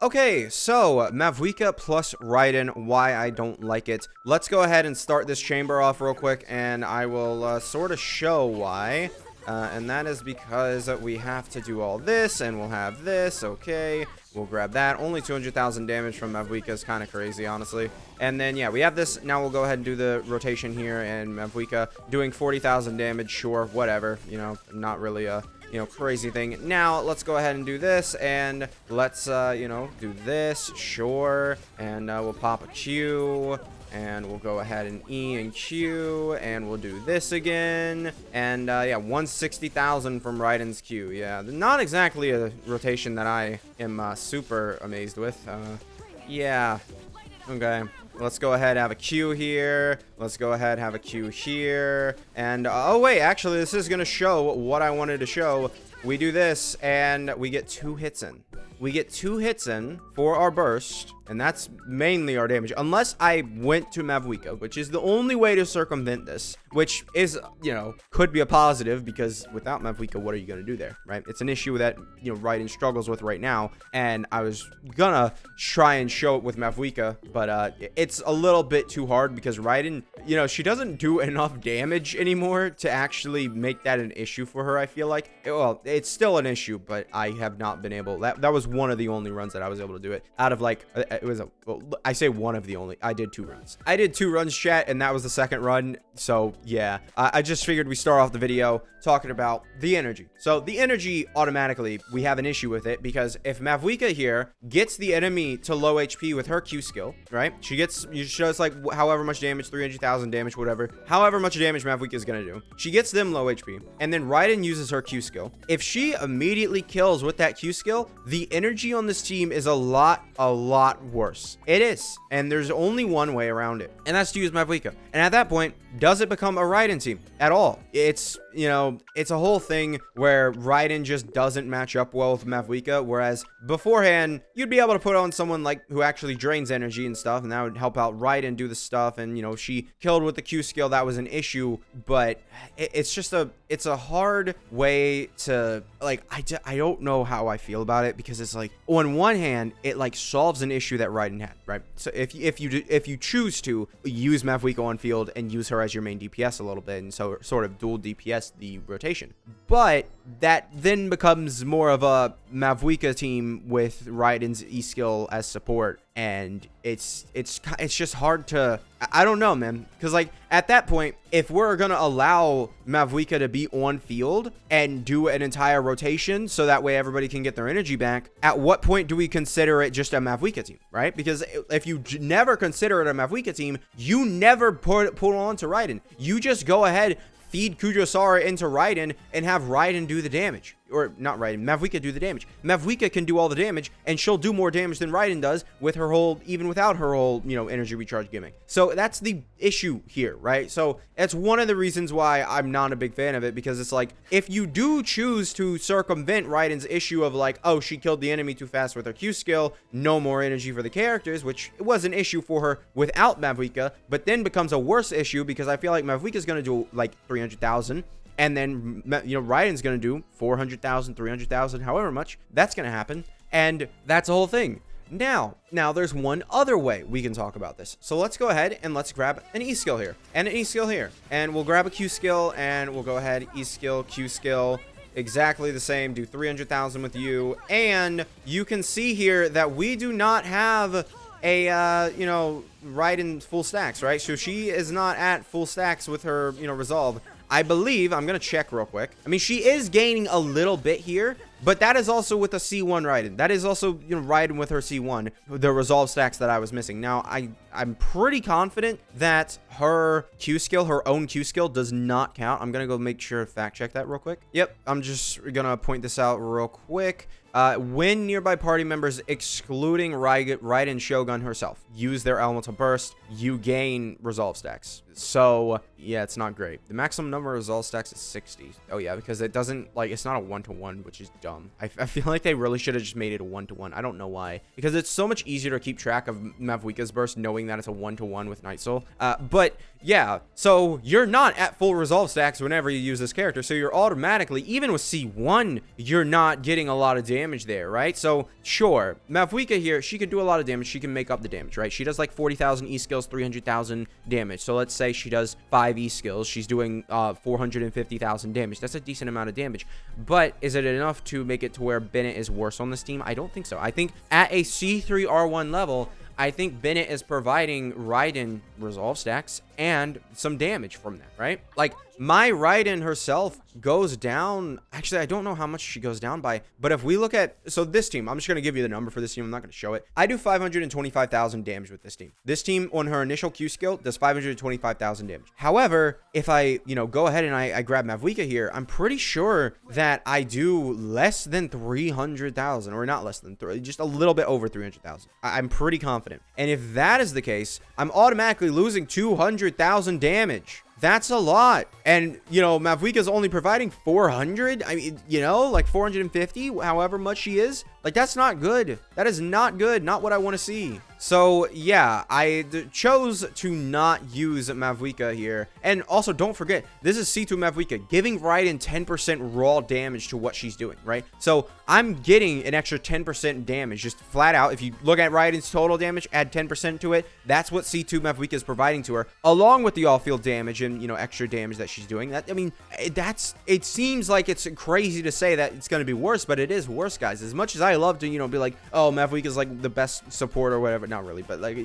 Okay, so Mavuika plus Raiden, why I don't like it. Let's go ahead and start this chamber off real quick, and I will sort of show why. And that is because we have to do all this, and we'll have this. Okay, we'll grab that. Only 200,000 damage from Mavuika is kind of crazy, honestly. And then, yeah, we have this. Now we'll go ahead and do the rotation here, and Mavuika doing 40,000 damage. Sure, whatever. You know, not really a crazy thing. Now let's go ahead and do this, and let's do this. Sure, and we'll pop a Q. And we'll go ahead and E and Q, and we'll do this again. And yeah, 160,000 from Raiden's Q. Yeah, not exactly a rotation that I am super amazed with. Yeah. Okay. Let's go ahead and have a Q here. Let's go ahead and have a Q here. And oh wait, actually, this is gonna show what I wanted to show. We do this, and we get 2 hits in. We get 2 hits in for our burst, and that's mainly our damage. Unless I went to Mavuika, which is the only way to circumvent this, which is, could be a positive, because without Mavuika, what are you going to do there, right? It's an issue that, Raiden struggles with right now, and I was gonna try and show it with Mavuika, but it's a little bit too hard, because Raiden, she doesn't do enough damage anymore to actually make that an issue for her, I feel like. Well, it's still an issue, but I have not been able, that was one of the only runs that I was able to do it out of, like, I say one of the only, I did 2 runs. I did 2 runs, chat, and that was the second run. So yeah, I just figured we start off the video talking about the energy. So the energy, automatically, we have an issue with it, because if Mavuika here gets the enemy to low HP with her Q skill, right? She does like however much damage, 300,000 damage, whatever, however much damage Mavuika is gonna do. She gets them low HP, and then Raiden uses her Q skill. If she immediately kills with that Q skill, the energy on this team is a lot worse. It is, and there's only one way around it, and that's to use Mavuika. And at that point, does it become a Raiden team at all? It's it's a whole thing where Raiden just doesn't match up well with Mavuika, whereas beforehand, you'd be able to put on someone like who actually drains energy and stuff, and that would help out Raiden do the stuff. And she killed with the Q skill, that was an issue, but it's a hard way to, like, I don't know how I feel about it, because it's like, on one hand, it like solves an issue that Raiden had, right? So if you choose to use Mavuika on field and use her as your main DPS a little bit, and so sort of dual DPS the rotation, but that then becomes more of a Mavuika team with Raiden's E skill as support, and it's just hard to, I don't know, man, because like at that point, if we're gonna allow Mavuika to be on field and do an entire rotation so that way everybody can get their energy back, at what point do we consider it just a Mavuika team, right? Because if you never consider it a Mavuika team, you never put on to Raiden. You just go ahead, feed Kujosara into Raiden, and have Raiden do the damage. Or not Raiden, Mavuika do the damage. Mavuika can do all the damage, and she'll do more damage than Raiden does with her whole, even without her whole, energy recharge gimmick. So that's the issue here, right? So that's one of the reasons why I'm not a big fan of it, because it's like, if you do choose to circumvent Raiden's issue of like, oh, she killed the enemy too fast with her Q skill, no more energy for the characters, which was an issue for her without Mavuika, but then becomes a worse issue because I feel like Mavuika is going to do like 300,000. And then, Raiden's going to do 400,000, 300,000, however much. That's going to happen. And that's the whole thing. Now there's one other way we can talk about this. So let's go ahead and let's grab an E skill here and an E skill here. And we'll grab a Q skill, and we'll go ahead, E skill, Q skill. Exactly the same. Do 300,000 with you. And you can see here that we do not have a, Raiden full stacks, right? So she is not at full stacks with her, resolve. I believe, I'm going to check real quick. I mean, she is gaining a little bit here, but that is also with a C1 Raiden. That is also, Raiden with her C1, the resolve stacks that I was missing. Now, I'm pretty confident that her Q skill, her own Q skill, does not count. I'm going to go make sure to fact check that real quick. Yep, I'm just going to point this out real quick. When nearby party members, excluding Raiden Shogun herself, use their elemental burst, you gain resolve stacks. So yeah, it's not great. The maximum number of resolve stacks is 60. Oh yeah, because it doesn't, like, it's not a 1-to-1, which is dumb. I feel like they really should have just made it a 1-to-1. I don't know why, because it's so much easier to keep track of Mavuika's burst knowing that it's a 1-to-1 with Night Soul. But yeah, so you're not at full resolve stacks whenever you use this character, so you're automatically, even with C1, you're not getting a lot of damage damage there, right? So sure, Mavuika here, she can do a lot of damage. She can make up the damage, right? She does like 40,000 E skills, 300,000 damage. So let's say she does 5 E skills. She's doing 450,000 damage. That's a decent amount of damage. But is it enough to make it to where Bennett is worse on this team? I don't think so. I think at a C3R1 level, I think Bennett is providing Raiden resolve stacks and some damage from that, right? Like, my Raiden herself goes down. Actually, I don't know how much she goes down by, but if we look at, so this team, I'm just going to give you the number for this team. I'm not going to show it. I do 525,000 damage with this team. This team on her initial Q skill does 525,000 damage. However, if I, go ahead and I grab Mavuika here, I'm pretty sure that I do less than 300,000, or not less than just a little bit over 300,000. I'm pretty confident. And if that is the case, I'm automatically losing 200,000 damage. That's a lot. And, Mavuika's only providing 400. I mean, like 450, however much she is. Like, that's not good. That is not good. Not what I want to see. So, yeah, I chose to not use Mavuika here. And also, don't forget, this is C2 Mavuika, giving Raiden 10% raw damage to what she's doing, right? So, I'm getting an extra 10% damage, just flat out. If you look at Raiden's total damage, add 10% to it. That's what C2 Mavuika is providing to her, along with the all-field damage and, extra damage that she's doing. It seems like it's crazy to say that it's going to be worse, but it is worse, guys. As much as I love to, be like, oh, Mavuika is like the best support or whatever. Not really, but like,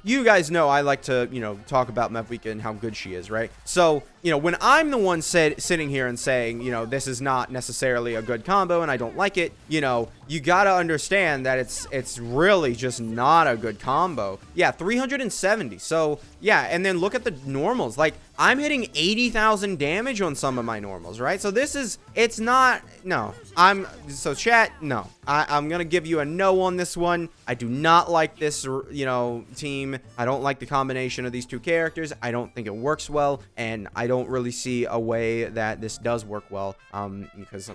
you guys know I like to, talk about Mavuika and how good she is, right? So, when I'm the one sitting here and saying, this is not necessarily a good combo and I don't like it, you gotta understand that it's really just not a good combo. Yeah, 370. So yeah, and then look at the normals. Like, I'm hitting 80,000 damage on some of my normals, right? So it's not, no. Chat, no. I'm gonna give you a no on this one. I do not like this, team. I don't like the combination of these two characters. I don't think it works well, and I don't really see a way that this does work well. Because,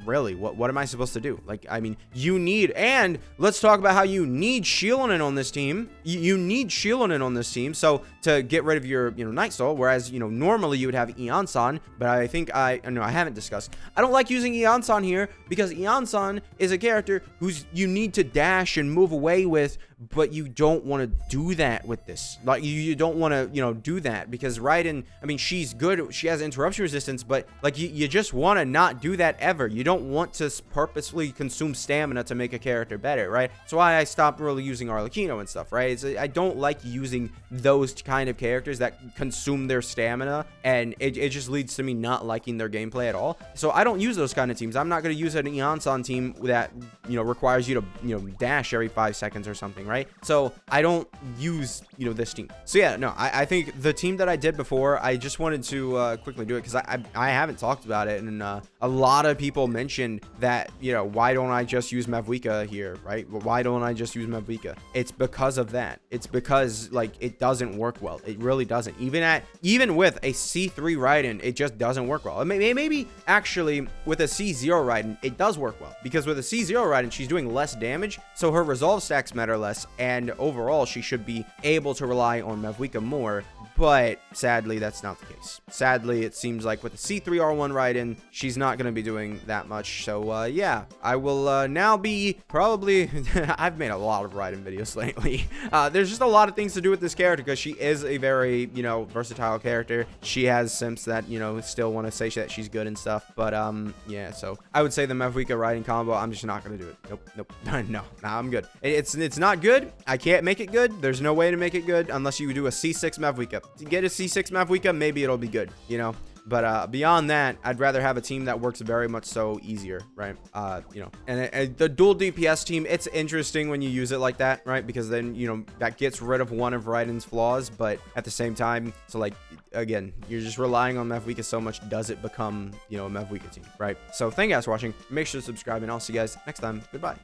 really, what am I supposed to do? Like, you need, and let's talk about how you need Shieldin on this team. You need Shieldin on this team, so to get rid of your, Night Soul, whereas, normally you would have Eon-san, but I think I haven't discussed. I don't like using Eon-san here, because Eon-san is a character who's you need to dash and move away with, but you don't want to do that with this. Like, you don't want to, do that, because Raiden, she's good. She has interruption resistance, but like, you just want to not do that ever. You don't want to purposefully consume stamina to make a character better, right? So why I stopped really using Arlecchino and stuff, right? I don't like using those kind of characters that consume their stamina, and it just leads to me not liking their gameplay at all. So I don't use those kind of teams. I'm not going to use an Eon-san team that, requires you to, dash every 5 seconds or something, right? So I don't use, this team. So yeah, no, I think the team that I did before, I just wanted to quickly do it because I haven't talked about it, and a lot of people mentioned that, why don't I just use Mavuika here, right? Why don't I just use Mavuika? It's because of that. It's because, like, it doesn't work well. It really doesn't. Even with a C3 Raiden, it just doesn't work well. Maybe actually with a C0 Raiden, it does work well, because with a C0 Raiden, she's doing less damage, so her resolve stacks matter less, and overall she should be able to rely on Mavuika more. But sadly, that's not the case. Sadly, it seems like with the C3R1 Raiden, she's not going to be doing that much. So yeah, I will now be probably I've made a lot of Raiden videos lately. There's just a lot of things to do with this character, because she is a very, versatile character. She has simps that, still want to say that she's good and stuff. But yeah, so I would say the Mavuika Raiden combo, I'm just not going to do it. Nope. No, I'm good. It's not good. I can't make it good. There's no way to make it good unless you do a C6 Mavuika. To get a C6 Mavuika, maybe it'll be good, But beyond that, I'd rather have a team that works very much so easier, right? And the dual DPS team, it's interesting when you use it like that, right? Because then, that gets rid of one of Raiden's flaws, but at the same time, so like, again, you're just relying on Mavuika so much, does it become, a Mavuika team, right? So thank you guys for watching. Make sure to subscribe, and I'll see you guys next time. Goodbye.